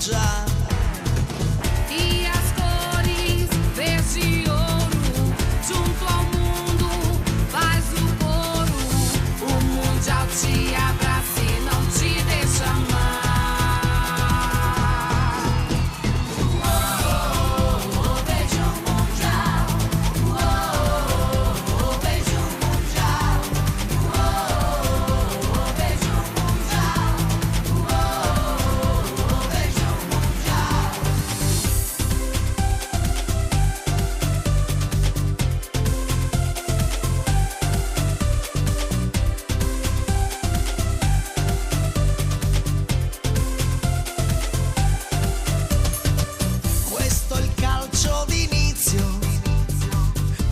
mundial. E as cores verde e ouro, junto ao mundo faz o coro. O mundial te abraça e não te deixa amar. Beijo mundial. Beijo mundial. Beijo mundial. Beijo mundial. Questo è il calcio d'inizio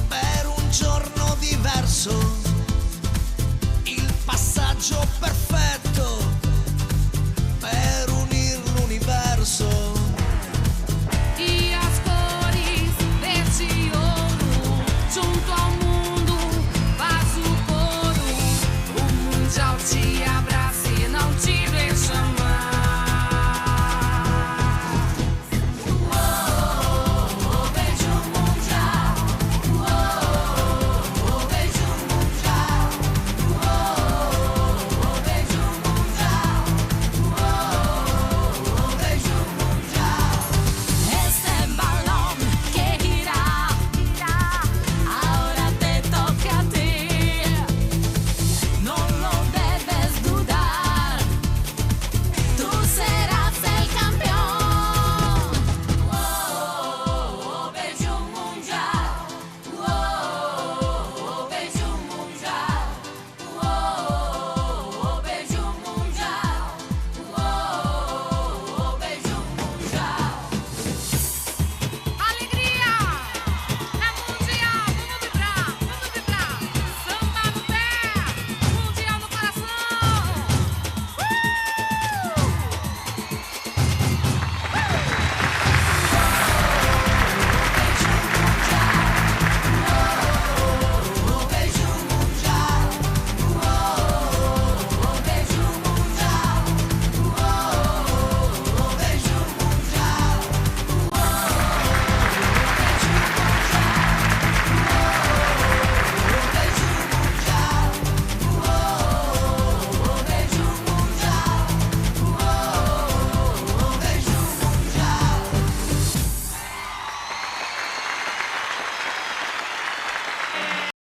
per un giorno diverso, il passaggio perfetto per unir l'universo. E as cores verde e ouro, junto ao mundo faz o coro. O mundial te